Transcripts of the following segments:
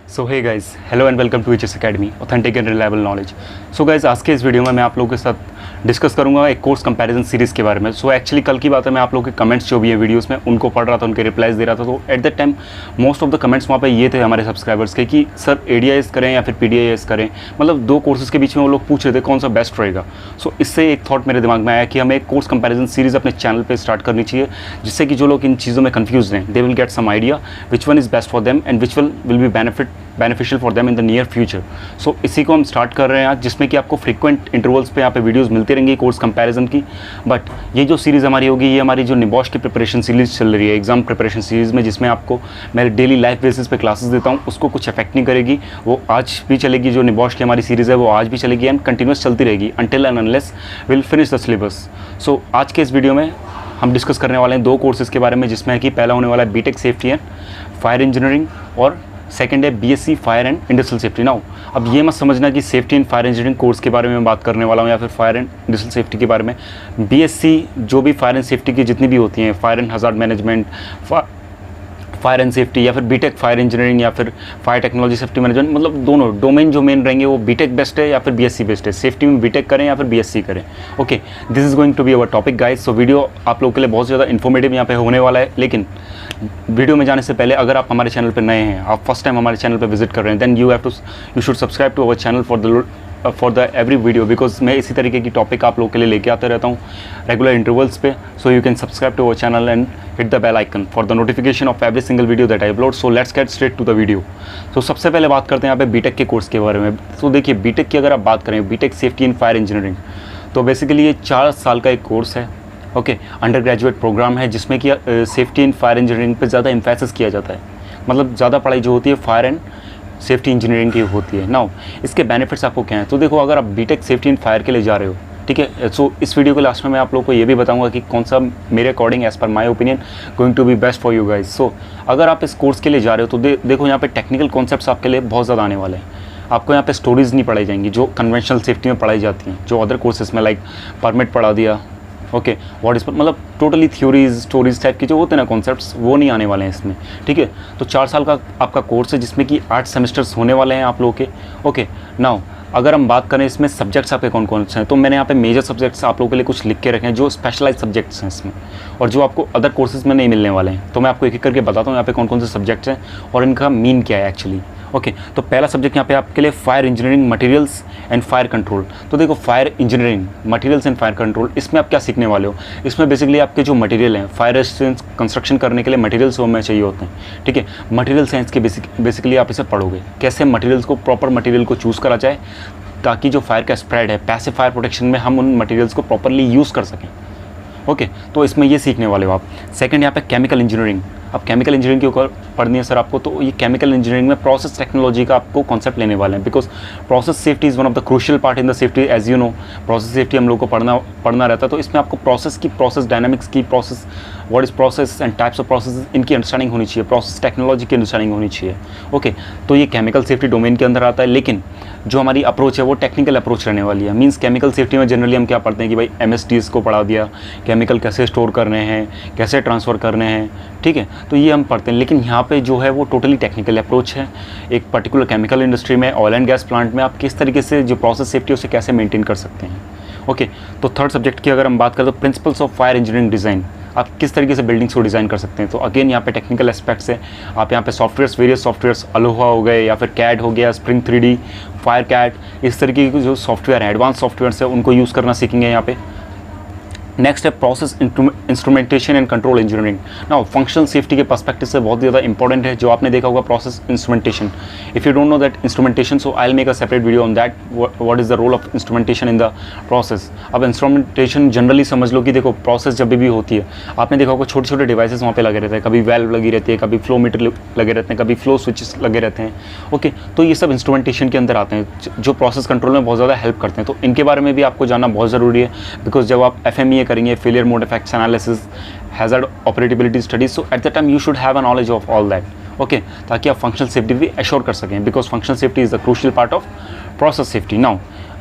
So hey guys, hello and welcome to HS academy, authentic and reliable knowledge. So guys, आज के इस video में मैं आप लोगों के साथ डिस्कस करूंगा एक कोर्स कंपैरिजन सीरीज़ के बारे में। सो एक्चुअली कल की बात है, मैं आप लोगों के कमेंट्स जो भी है वीडियोस में उनको पढ़ रहा था, उनके रिप्लाइज दे रहा था। तो eight that time most of the comments वहाँ पे ये थे हमारे सब्सक्राइबर्स के कि सर एडीआईएस करें या फिर पीडीआईएस करें, मतलब दो कोर्सेज़ के बीच में वो लोग पूछ रहे थे कौन सा बेस्ट रहेगा। सो इससे एक थॉट मेरे दिमाग में आया कि हमें एक कोर्स कंपैरिजन सीरीज़ अपने चैनल पर स्टार्ट करनी चाहिए, जिससे कि जो लोग इन चीज़ों में कन्फ्यूज हैं they will get some idea which one is best for them and which will be beneficial for them in the near future. So इसी को हम स्टार्ट कर रहे हैं आज, जिसमें कि आपको फ्रीक्वेंट इंटरवल्स पे यहाँ पे वीडियोस मिलती रहेंगी कोर्स कंपैरिजन की। बट ये जो सीरीज़ हमारी होगी, ये हमारी जो निबॉश की प्रिपरेशन सीरीज़ चल रही है, एग्जाम प्रिपरेशन सीरीज़ में, जिसमें आपको मैं डेली लाइफ बेसिस पे क्लासेस देता हूँ, उसको कुछ अफेक्ट नहीं करेगी। वो आज भी चलेगी, जो निबॉश की हमारी सीरीज़ है वो आज भी चलेगी एंड कंटिन्यूस चलती रहेगी until and unless will finish the syllabus. So आज के इस वीडियो में हम डिस्कस करने वाले हैं दो कोर्सेज़ के बारे में, जिसमें है कि पहला होने वाला है BTech safety and fire engineering और सेकंड है BSc fire and industrial safety. Now अब ये मत समझना कि safety and fire engineering course के बारे में बात करने वाला हूँ या फिर फायर एंड इंडस्ट्रियल सेफ्टी के बारे में। बीएससी जो भी फायर एंड सेफ्टी की जितनी भी होती हैं, fire and hazard management, fire and safety, या फिर बीटेक फायर इंजीनियरिंग या फिर फायर टेक्नोलॉजी सेफ्टी मैनेजमेंट, मतलब दोनों डोमेन जो मेन रहेंगे वो बीटेक बेस्ट है या फिर बीएससी बेस्ट है। सेफ्टी में बीटेक करें या फिर बीएससी करें। Okay, this is going to be our topic guys. So video आप लोगों के लिए बहुत ज़्यादा इन्फॉर्मेटिव यहाँ पे होने वाला है। लेकिन वीडियो में जाने से पहले अगर आप हमारे चैनल पर नए हैं, आप फर्स्ट टाइम हमारे चैनल पर विजिट कर रहे हैं, then you should subscribe to our channel for the every video, because मैं इसी तरीके की टॉपिक आप लोगों के लिए लेके आते रहता हूँ रेगुलर इंटरवल्स पे। So you can subscribe to our channel and hit the bell icon for the notification of every single video that I upload. So let's get straight to the video. So सबसे पहले बात करते हैं यहाँ पे BTech के course के बारे में। तो देखिए, बीटेक की अगर आप बात करें, BTech safety and fire engineering, तो बेसिकली ये 4 साल का एक कोर्स है। ओके, अंडर ग्रेजुएट प्रोग्राम है, जिसमें कि सेफ्टी एंड फायर इंजीनियरिंग पे ज़्यादा एम्फेसिस किया जाता है। मतलब ज़्यादा पढ़ाई जो होती है फायर एंड सेफ्टी इंजीनियरिंग की होती है। नाउ इसके बेनिफिट्स आपको क्या हैं? तो देखो, अगर आप बीटेक सेफ्टी एंड फायर के लिए जा रहे हो, ठीक है, सो इस वीडियो के लास्ट में मैं आप लोगों को ये भी बताऊंगा कि कौन सा मेरे according as per my opinion going to be best for you guys. So अगर आप इस कोर्स के लिए जा रहे हो तो देखो, यहाँ पे टेक्निकल कॉन्सेप्ट्स आपके लिए बहुत ज़्यादा आने वाले हैं। आपको यहाँ पे स्टोरीज नहीं पढ़ाई जाएंगी जो कन्वेंशनल सेफ्टी में पढ़ाई जाती हैं, जो अदर कोर्सेज में लाइक परमिट पढ़ा दिया, ओके, व्हाट इज, मतलब टोटली थ्योरीज स्टोरीज टाइप के जो होते हैं ना कॉन्सेप्ट्स, वो नहीं आने वाले हैं इसमें। ठीक है, तो 4 साल का आपका कोर्स है, जिसमें कि 8 सेमेस्टर्स होने वाले हैं आप लोगों के। ओके, नाउ अगर हम बात करें इसमें सब्जेक्ट्स आपके कौन कौन से हैं, तो मैंने यहाँ पे मेजर सब्जेक्ट्स आप लोगों के लिए कुछ लिख के रखे हैं, जो स्पेशलाइज सब्जेक्ट्स हैं इसमें, और जो आपको अदर कोर्सेज में नहीं मिलने वाले हैं। तो मैं आपको एक एक करके बताता हूँ यहाँ पे कौन कौन से सब्जेक्ट्स हैं और इनका मीन क्या है एक्चुअली। ओके, तो पहला सब्जेक्ट यहाँ पे आपके लिए fire engineering materials and fire control. तो देखो, fire engineering materials and fire control, इसमें आप क्या सीखने वाले हो? इसमें बेसिकली आपके जो मटेरियल हैं, फायर रेजिस्टेंस कंस्ट्रक्शन करने के लिए मटेरियल्स हमें चाहिए होते हैं। ठीक है, मटेरियल साइंस के बेसिकली आप इसे पढ़ोगे, कैसे मटेरियल्स को, प्रॉपर मटेरियल को चूज़ करा जाए, ताकि जो फायर का स्प्रेड है, पैसिव फायर प्रोटेक्शन में हम उन मटेरियल्स को प्रॉपरली यूज़ कर सकें। ओके, तो इसमें ये सीखने वाले हो आप। सेकंड यहाँ पे केमिकल इंजीनियरिंग। अब केमिकल इंजीनियरिंग के ऊपर पढ़नी है सर आपको, तो ये केमिकल इंजीनियरिंग में प्रोसेस टेक्नोलॉजी का आपको कॉन्सेप्ट लेने वाले हैं, because process safety is one of the crucial part in the safety. As you know, process safety हम लोग को पढ़ना रहता है, तो इसमें आपको प्रोसेस डायनामिक्स की, process what is process and types of process, इनकी अंडरस्टैंडिंग होनी चाहिए, प्रोसेस टेक्नोलॉजी की अंडरस्टैंडिंग होनी चाहिए। ओके, तो ये केमिकल सेफ्टी डोमेन के अंदर आता है, लेकिन जो हमारी अप्रोच है वो टेक्निकल अप्रोच रहने वाली है। मींस केमिकल सेफ्टी में जनरली हम क्या पढ़ते हैं कि भाई एमएसटीज को पढ़ा दिया, केमिकल कैसे स्टोर करने हैं, कैसे ट्रांसफ़र करने हैं, ठीक है, तो ये हम पढ़ते हैं। लेकिन यहाँ पे जो है वो टोटली टेक्निकल अप्रोच है। एक पर्टिकुलर केमिकल इंडस्ट्री में, ऑयल एंड गैस प्लांट में आप किस तरीके से जो प्रोसेस सेफ्टी है उसे कैसे मेंटेन कर सकते हैं। ओके, तो थर्ड सब्जेक्ट की अगर हम बात करें तो principles of fire engineering design, आप किस तरीके से बिल्डिंग्स को डिज़ाइन कर सकते हैं। तो अगेन यहाँ पे टेक्निकल एस्पेक्ट्स है। आप यहाँ पे सॉफ्टवेयर्स, वेरियस सॉफ्टवेयर्स, अलोहा हो गए या फिर कैड हो गया, स्प्रिंग 3D, फायर कैट, इस तरीके के जो सॉफ्टवेयर हैं, एडवांस सॉफ्टवेयर्स है, उनको यूज़ करना सीखेंगे यहाँ पे। नेक्स्ट है process instrumentation and control engineering. Now functional safety के पर्सपेक्टिव से बहुत ज़्यादा इंपॉर्टेंट है, जो आपने देखा होगा process instrumentation. If you don't know that instrumentation, so I will make a separate video on that, what is the role of instrumentation in the process. अब इंस्ट्रूमेंटेशन जनरली समझ लो कि देखो, प्रोसेस जब भी होती है, आपने देखा होगा छोटे छोटे डिवाइसेस वहाँ पे लगे रहते हैं, कभी वेल्व लगी रहती है, कभी फ्लो मीटर लगे रहते हैं, कभी फ्लो स्विचेस लगे रहते हैं। ओके, तो ये सब इंस्ट्रूमेंटेशन के अंदर आते हैं, जो प्रोसेस कंट्रोल में बहुत ज़्यादा हेल्प करते हैं। तो इनके बारे में भी आपको जानना बहुत ज़रूरी है, बिकॉज जब आप FMEA करेंगे, failure mode effects analysis, hazard operability studies, so at the time you should have a knowledge of all that. Okay, ताकि आप फंक्शनल सेफ्टी भी एश्योर कर सकें, because functional safety is the crucial part of process safety. Now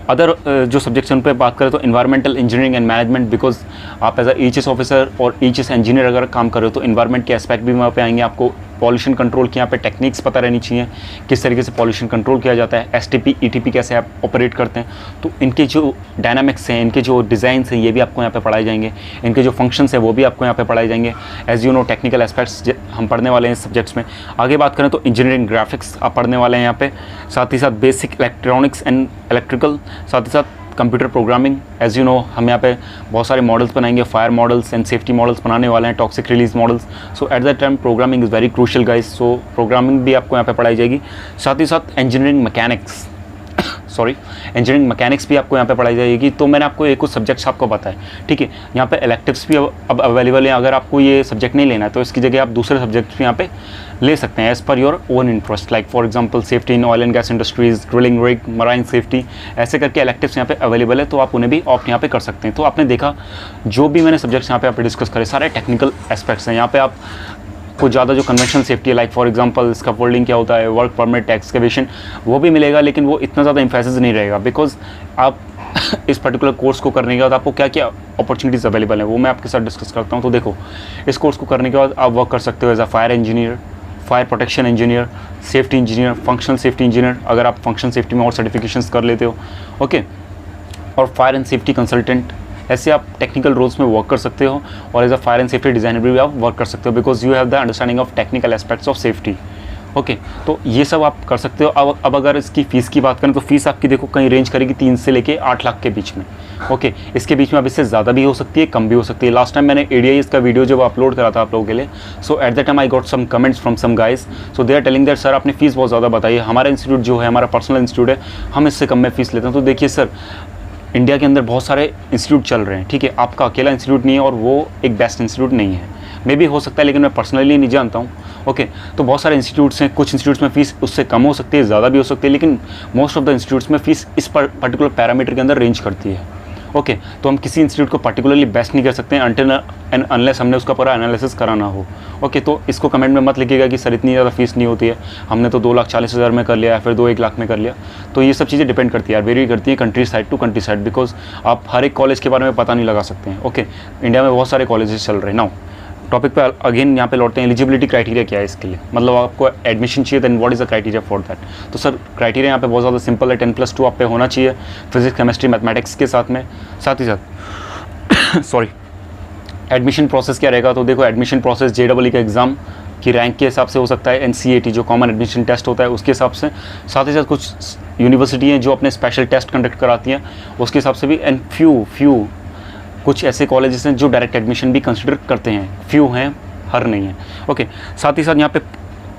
other जो subjects उन पर बात करें तो environmental engineering and management, because आप एज अ EHS ऑफिसर और EHS इंजीनियर अगर काम कर रहे हो तो इन्वायरमेंट के एस्पेक्ट भी वहाँ पे आएंगे, आपको पॉल्यूशन कंट्रोल की यहाँ पे टेक्निक्स पता रहनी चाहिए, किस तरीके से पॉल्यूशन कंट्रोल किया जाता है, एसटीपी ईटीपी कैसे आप ऑपरेट करते हैं, तो इनके जो डायनामिक्स हैं, इनके जो डिज़ाइंस हैं, ये भी आपको यहाँ पे पढ़ाए जाएंगे, इनके जो फंक्शंस हैं वो भी आपको यहाँ पे पढ़ाए जाएंगे। As you know technical aspects हम पढ़ने वाले हैं इस सब्जेक्ट्स में। आगे बात करें तो इंजीनियरिंग ग्राफिक्स आप पढ़ने वाले हैं यहाँ पे, साथ ही साथ बेसिक इलेक्ट्रॉनिक्स एंड इलेक्ट्रिकल, साथ ही साथ computer programming. As you know हम यहाँ पे बहुत सारे मॉडल्स बनाएंगे, fire models and safety models बनाने वाले हैं, toxic release models. So at that time programming is very crucial guys, so programming भी आपको यहाँ पे पढ़ाई जाएगी। साथ ही साथ इंजीनियरिंग मैकेनिक्स इंजीनियरिंग मैकेनिक्स भी आपको यहाँ पे पढ़ाई जाएगी। तो मैंने आपको एक कुछ सब्जेक्ट्स आपको बताए, ठीक है। यहाँ पे इलेक्टिव्स भी अब अवेलेबल हैं, अगर आपको ये सब्जेक्ट नहीं लेना है तो इसकी जगह आप दूसरे सब्जेक्ट्स भी यहाँ पे ले सकते हैं as per your own interest, like for example safety in oil and gas industries, drilling rig, marine safety, ऐसे करके इलेक्टिव्स यहाँ पे अवेलेबल है, तो आप उन्हें भी ऑप्ट यहाँ पे कर सकते हैं। तो आपने देखा जो भी मैंने सब्जेक्ट्स यहाँ पे आप डिस्कस करे सारे टेक्निकल एस्पेक्ट्स हैं। यहाँ पे आप कुछ ज़्यादा जो कन्वेंशनल सेफ्टी है, लाइक फॉर एग्जांपल स्कैफोल्डिंग क्या होता है, वर्क परमिट, एक्सकेवेशन, वो भी मिलेगा, लेकिन वो इतना ज़्यादा एम्फेसिस नहीं रहेगा, बिकॉज आप इस पर्टिकुलर कोर्स को करने के बाद आपको क्या क्या अपॉर्चुनिटीज़ अवेलेबल है वो मैं आपके साथ डिस्कस करता हूँ। तो देखो, इस कोर्स को करने के बाद आप वर्क कर सकते हो as a fire engineer, fire protection engineer, safety engineer, functional safety engineer, अगर आप फंक्शनल सेफ्टी में और सर्टिफिकेशंस कर लेते हो, ओके, और फायर एंड सेफ्टी कंसल्टेंट, ऐसे आप टेक्निकल रोल्स में वर्क कर सकते हो। और as a fire and safety designer भी आप वर्क कर सकते हो, because you have the understanding of technical aspects of safety, okay. तो ये सब आप कर सकते हो। अब अगर इसकी फ़ीस की बात करें तो फीस आपकी देखो कहीं रेंज करेगी 3 से लेके 8 लाख के बीच में, ओके। इसके बीच में अब इससे ज़्यादा भी हो सकती है, कम भी हो सकती है। लास्ट टाइम मैंने ADIS का वीडियो जब अपलोड करा था आप लोगों के लिए, so at the time I got some comments from some guys, so they are telling that sir आपने फीस बहुत ज़्यादा बताई है, हमारा इंस्टीट्यूट जो है, हमारा पर्सनल इंस्टीट्यूट है, हम इससे कम में फ़ीस लेते हैं। तो देखिए सर, इंडिया के अंदर बहुत सारे इंस्टीट्यूट चल रहे हैं, ठीक है, आपका अकेला इंस्टीट्यूट नहीं है और वो एक बेस्ट इंस्टीट्यूट नहीं है, मे भी हो सकता है, लेकिन मैं पर्सनली नहीं जानता हूँ, ओके। तो बहुत सारे इंस्टीट्यूट्स हैं, कुछ इंस्टीट्यूट्स में फ़ीस उससे कम हो सकती है, ज़्यादा भी हो सकती है, लेकिन मोस्ट ऑफ द इंस्टीट्यूट्स में फ़ीस इस पर्टिकुलर पैरामीटर के अंदर रेंज करती है, ओके। तो हम किसी इंस्टीट्यूट को पर्टिकुलरली बेस्ट नहीं कर सकते हैं अनटिल एंड अनलेस हमने उसका पूरा एनालिसिस कराना हो, ओके। तो इसको कमेंट में मत लिखिएगा कि सर इतनी ज़्यादा फीस नहीं होती है, हमने तो 2,40,000 में कर लिया या फिर 2-1 लाख में कर लिया। तो ये सब चीज़ें डिपेंड करती है यार, वेरी करती है country side to country side, because आप हर एक कॉलेज के बारे में पता नहीं लगा सकते हैं, ओके। इंडिया में बहुत सारे कॉलेजेस चल रहे हैं। नाउ टॉपिक पे अगेन यहाँ पे लौटते हैं, एलिजिबिलिटी क्राइटेरिया क्या है इसके लिए, मतलब आपको एडमिशन चाहिए, then what is the criteria for that. तो सर क्राइटेरिया यहाँ पे बहुत ज़्यादा सिंपल है, 10+2 आप पे होना चाहिए फिजिक्स, केमिस्ट्री, मैथमेटिक्स के साथ में। साथ ही साथ सॉरी, एडमिशन प्रोसेस क्या रहेगा, तो देखो एडमिशन प्रोसेस JEE का एग्ज़ाम की रैंक के हिसाब से हो सकता है, NCAT जो कॉमन एडमिशन टेस्ट होता है उसके हिसाब से, साथ ही साथ कुछ यूनिवर्सिटी हैं जो अपने स्पेशल टेस्ट कंडक्ट कराती हैं उसके हिसाब से भी, एंड फ्यू कुछ ऐसे कॉलेजेस हैं जो डायरेक्ट एडमिशन भी कंसिडर करते हैं, फ्यू हैं, हर नहीं है, ओके। साथ ही साथ यहाँ पे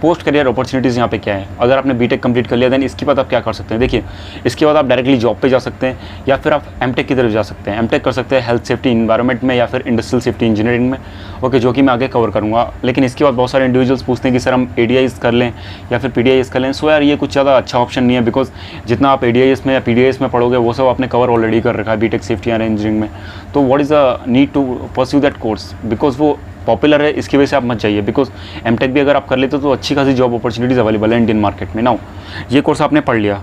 पोस्ट करियर अपॉर्चुनिटीज़ यहाँ पे क्या है, अगर आपने बीटेक कंप्लीट कर लिया देन इसके बाद आप क्या कर सकते हैं। देखिए इसके बाद आप डायरेक्टली जॉब पे जा सकते हैं या फिर आप एमटेक की तरफ जा सकते हैं। एमटेक कर सकते हैं हेल्थ सेफ्टी इन्वायरमेंट में या फिर इंडस्ट्रियल सेफ्टी इंजीनियरिंग में, ओके, जो कि मैं आगे कवर करूँगा। लेकिन इसके बाद बहुत सारे इंडिविजुअल्स पूछते हैं कि सर हम ADIS कर लें या फिर PDIS कर लें। सो यार ये कुछ ज़्यादा अच्छा ऑप्शन नहीं है, बिकॉज जितना आप ADIS में या PDIS में पढ़ोगे वो सब आपने कवर ऑलरेडी कर रखा है बीटेक सेफ्टी एंड इंजीनियरिंग में। तो what is the need to pursue that course, because वो पॉपुलर है, इसकी वजह से आप मत जाइए, बिकॉज एमटेक भी अगर आप कर लेते हो तो अच्छी खासी जॉब अपॉर्चुनिटीज़ अवेलेबल है इंडियन मार्केट में। नाउ ये कोर्स आपने पढ़ लिया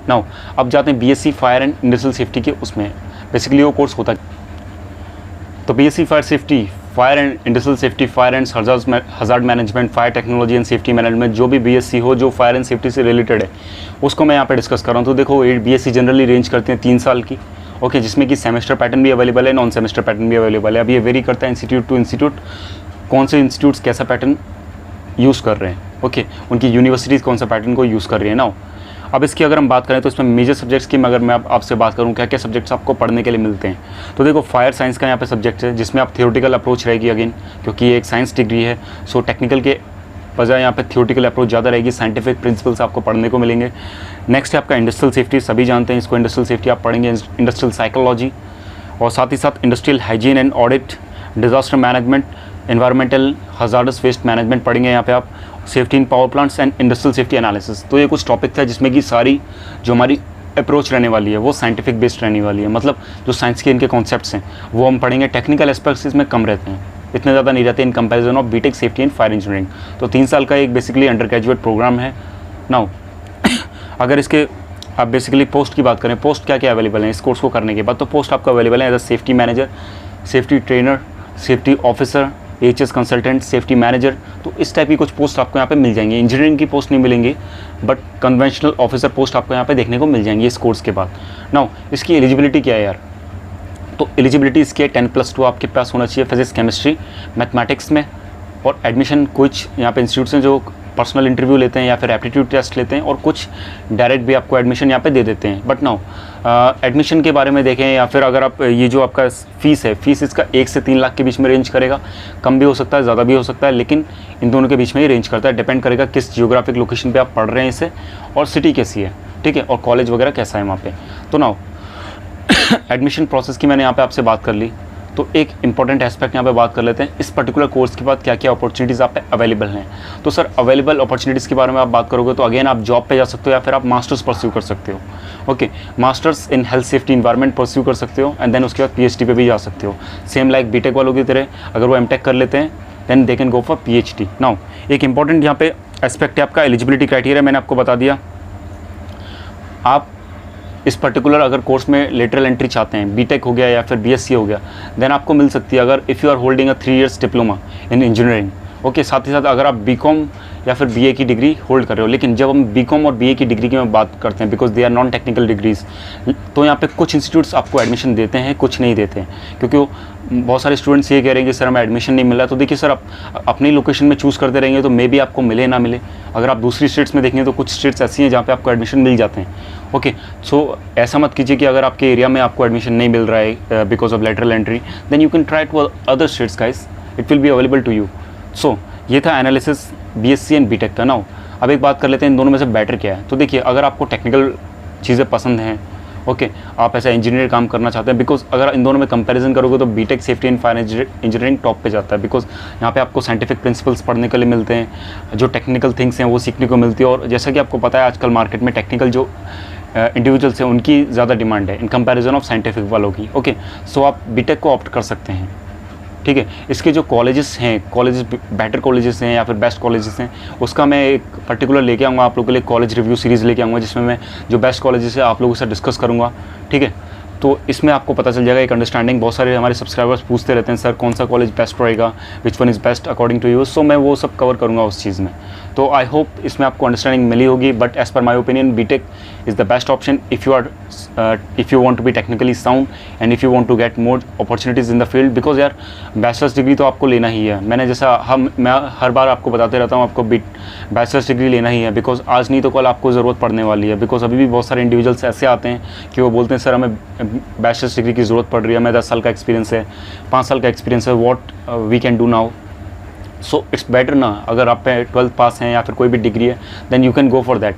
नाउ अब जाते हैं BSc fire and industrial safety के, उसमें बेसिकली वो कोर्स होता है। तो BSc fire safety, fire and industrial safety, fire and hazard management, fire technology and safety management, जो भी BSc हो जो फायर एंड सेफ्टी से रिलेटेड है उसको मैं यहाँ पे डिस्कस कर रहा हूँ। तो देखो BSc जनरली रेंज करते हैं 3 साल की, ओके, जिसमें कि सेमेस्टर पैटर्न भी अवेलेबल है, नॉन सेमेस्टर पैटर्न भी अवेलेबल है। अब ये वेरी करता है इंस्टीट्यूट टू इंस्टीट्यूट, कौन से इंस्टीट्यूट्स कैसा पैटर्न यूज़ कर रहे हैं, ओके, उनकी यूनिवर्सिटीज़ कौन सा पैटर्न को यूज़ कर रही है। ना अब इसकी अगर हम बात करें तो इसमें मेजर सब्जेक्ट्स की अगर मैं आपसे बात करूं क्या क्या सब्जेक्ट्स आपको पढ़ने के लिए मिलते हैं, तो देखो फायर साइंस का यहाँ पे सब्जेक्ट है जिसमें आप थियोरेटिकल अप्रोच रहेगी अगेन, क्योंकि ये एक साइंस डिग्री है। सो टेक्निकल के बजाय यहाँ पे थियोरेटिकल अप्रोच ज़्यादा रहेगी, साइंटिफिक प्रिंसिपल्स आपको पढ़ने को मिलेंगे। नेक्स्ट है आपका इंडस्ट्रियल सेफ्टी, सभी जानते हैं इसको, इंडस्ट्रियल सेफ्टी आप पढ़ेंगे, इंडस्ट्रियल साइकोलॉजी, और साथ ही साथ industrial hygiene and audit, disaster management, environmental hazardous waste management पढ़ेंगे यहाँ पे आप, safety in power plants and industrial safety analysis. तो ये कुछ टॉपिक था जिसमें कि सारी जो हमारी अप्रोच रहने वाली है वो साइंटिफिक बेस्ड रहने वाली है, मतलब जो साइंस के इनके कॉन्सेप्ट्स हैं वो हम पढ़ेंगे। टेक्निकल एस्पेक्ट्स इसमें कम रहते हैं, इतने ज़्यादा नहीं रहते in comparison of BTech safety and fire engineering. तो 3 साल का एक बेसिकली अंडर ग्रेजुएट प्रोग्राम है। नाउ अगर इसके आप बेसिकली पोस्ट की बात करें, पोस्ट क्या क्या अवेलेबल है इस कोर्स को करने के बाद, तो पोस्ट आपको अवेलेबल है as a safety manager, safety trainer, safety officer, AHS consultant, safety manager, तो इस टाइप की कुछ पोस्ट आपको यहाँ पे मिल जाएंगी। इंजीनियरिंग की पोस्ट नहीं मिलेंगी, बट कन्वेंशनल ऑफिसर पोस्ट आपको यहाँ पे देखने को मिल जाएंगी इस कोर्स के बाद। नाउ इसकी एलिजिबिलिटी क्या है यार, तो एलिजिबिलिटी इसकी है 10+2 आपके पास होना चाहिए फिजिक्स, केमिस्ट्री, मैथमेटिक्स में। और एडमिशन कुछ यहाँ पे इंस्टीट्यूट्स हैं जो पर्सनल इंटरव्यू लेते हैं या फिर एप्टीट्यूड टेस्ट लेते हैं, और कुछ डायरेक्ट भी आपको एडमिशन यहाँ पे दे देते हैं। बट नाउ एडमिशन के बारे में देखें, या फिर अगर आप ये जो आपका फ़ीस है, फ़ीस इसका 1 से 3 लाख के बीच में रेंज करेगा। कम भी हो सकता है, ज़्यादा भी हो सकता है, लेकिन इन दोनों के बीच में ही रेंज करता है। डिपेंड करेगा किस जियोग्राफिक लोकेशन पर आप पढ़ रहे हैं इसे, और सिटी कैसी है, ठीक है, और कॉलेज वगैरह कैसा है वहाँ पर। तो नाउ एडमिशन प्रोसेस की मैंने यहाँ पे आपसे बात कर ली, तो एक इंपॉर्टेंट एस्पेक्ट यहाँ पे बात कर लेते हैं, इस पर्टिकुलर कोर्स के बाद क्या क्या अपॉर्चुनिटीज़ आप पे अवेलेबल हैं। तो सर अवेलेबल अपॉर्चुनिटीज़ के बारे में आप बात करोगे तो अगेन आप जॉब पे जा सकते हो, या फिर आप मास्टर्स परस्यू कर सकते हो। Okay, masters in health safety environment pursue कर सकते हो, एंड देन उसके बाद PhD पे भी जा सकते हो। सेम लाइक बीटेक वालों की तरह अगर वो MTech कर लेते हैं then they can go for PhD। Now एक इंपॉर्टेंट यहाँ पे एस्पेक्ट है आपका एलिजिबिलिटी क्राइटेरिया, मैंने आपको बता दिया। आप इस पर्टिकुलर अगर कोर्स में लेटरल एंट्री चाहते हैं, बीटेक हो गया या फिर BSc हो गया, देन आपको मिल सकती है अगर if you are holding a 3 years diploma in engineering. Okay, साथ ही साथ अगर आप BCom या फिर BA की डिग्री होल्ड कर रहे हो। लेकिन जब हम BCom और BA की डिग्री की बात करते हैं, because they are non technical degrees, तो यहाँ पे कुछ इंस्टीट्यूट्स आपको एडमिशन देते हैं, कुछ नहीं देते हैं, क्योंकि वो बहुत सारे स्टूडेंट्स ये कह रहे हैं कि सर हमें एडमिशन नहीं मिल रहा। तो देखिए सर, आप अपनी लोकेशन में चूज़ करते रहेंगे तो मे बी आपको मिले ना मिले। अगर आप दूसरी स्टेट्स में देखेंगे तो कुछ स्टेट्स ऐसी हैं जहाँ पे आपको एडमिशन मिल जाते हैं। ओके, सो ऐसा मत कीजिए कि अगर आपके एरिया में आपको एडमिशन नहीं मिल रहा है because of lateral entry, then you can try to other states guys, it will be available to you. So ये था एनालिसिस BSc एंड बीटेक का। नाउ अब एक बात कर लेते हैं इन दोनों में से बेटर क्या है। तो देखिए, अगर आपको टेक्निकल चीज़ें पसंद हैं, ओके, आप ऐसा इंजीनियर काम करना चाहते हैं, बिकॉज अगर इन दोनों में कंपैरिजन करोगे तो BTech safety and fire engineering top पे जाता है, बिकॉज यहाँ पे आपको साइंटिफिक प्रिंसिपल्स पढ़ने के लिए मिलते हैं, जो टेक्निकल थिंग्स हैं वो सीखने को मिलती है। और जैसा कि आपको पता है आजकल मार्केट में टेक्निकल जो इंडिविजुअल्स हैं उनकी ज़्यादा डिमांड है इन कंपैरिजन ऑफ साइंटिफिक वालों की। ओके, सो आप बीटेक को ऑप्ट कर सकते हैं, ठीक है। इसके जो कॉलेजेस हैं, कॉलेजेस बेटर कॉलेजेस हैं या फिर बेस्ट कॉलेजेस हैं, उसका मैं एक पर्टिकुलर लेके आऊँगा आप लोगों के लिए, कॉलेज रिव्यू सीरीज़ लेके आऊँगा, जिसमें मैं जो बेस्ट कॉलेजेस है आप लोगों के साथ डिस्कस करूँगा, ठीक है। तो इसमें आपको पता चल जाएगा एक अंडरस्टैंडिंग। बहुत सारे हमारे सब्सक्राइबर्स पूछते रहते हैं सर कौन सा कॉलेज बेस्ट रहेगा, which one is best according to you, so मैं वो सब कवर करूँगा उस चीज़ में। तो आई होप इसमें आपको अंडरस्टैंडिंग मिली होगी। But as per my opinion BTech is the best option if you want to be technically sound and if you want to get more opportunities in the field, because यार bachelor's degree तो आपको लेना ही है। मैंने जैसा मैं हर बार आपको बताते रहता हूँ, आपको बैचलर्स डिग्री लेना ही है, बिकॉज आज नहीं तो कल आपको ज़रूरत पड़ने वाली है। बिकॉज अभी भी बहुत सारे इंडिविजुअल्स ऐसे आते हैं कि वो बोलते हैं सर हमें बैचलर्स डिग्री की ज़रूरत पड़ रही है, हमें 10 साल का एक्सपीरियंस है, 5 साल का एक्सपीरियंस है, what we can do now. So it's better ना, अगर आप पे 12th पास हैं या फिर कोई भी डिग्री है, then you can go for that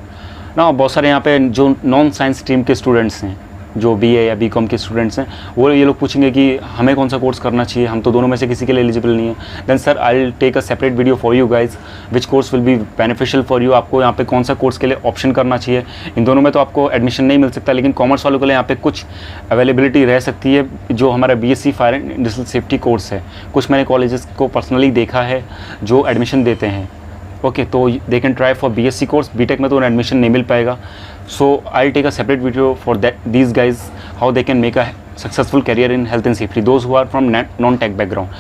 ना। बहुत सारे यहाँ पे जो नॉन साइंस स्ट्रीम के स्टूडेंट्स हैं, जो BA या BCom के स्टूडेंट्स हैं, वो ये लोग पूछेंगे कि हमें कौन सा कोर्स करना चाहिए, हम तो दोनों में से किसी के लिए एलिजिबल नहीं है। Then sir I will take a separate video for you guys, which course will be beneficial for you. आपको यहाँ पे कौन सा कोर्स के लिए ऑप्शन करना चाहिए। इन दोनों में तो आपको एडमिशन नहीं मिल सकता, लेकिन कॉमर्स वालों के लिए यहाँ पे कुछ अवेलेबिलिटी रह सकती है। जो हमारा BSc fire and industrial safety course है, कुछ मैंने कॉलेजेस को पर्सनली देखा है जो एडमिशन देते हैं। ओके, तो they can try for BSc course, BTech में तो उन्हें एडमिशन नहीं मिल पाएगा। So I take a separate video for that these guys, how they can make a successful career in health and safety, those who are from non tech background,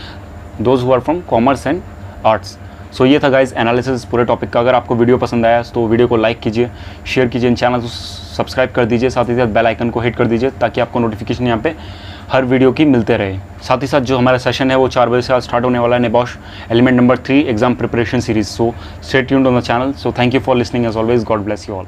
those who are from commerce and arts. So ये था guys analysis पूरे topic का। अगर आपको video पसंद आया तो video को लाइक कीजिए, शेयर कीजिए, इन चैनल को सब्सक्राइब कर दीजिए, साथ ही साथ बेल आइकन को हिट कर दीजिए ताकि आपको नोटिफिकेशन यहाँ पे हर वीडियो की मिलते रहे। साथ ही साथ जो हमारा सेशन है वो 4 बजे से आज स्टार्ट होने वाला है, NEBOSH element number 3 exam preparation series. So stay tuned on the channel. So thank you for listening as always, God bless you all.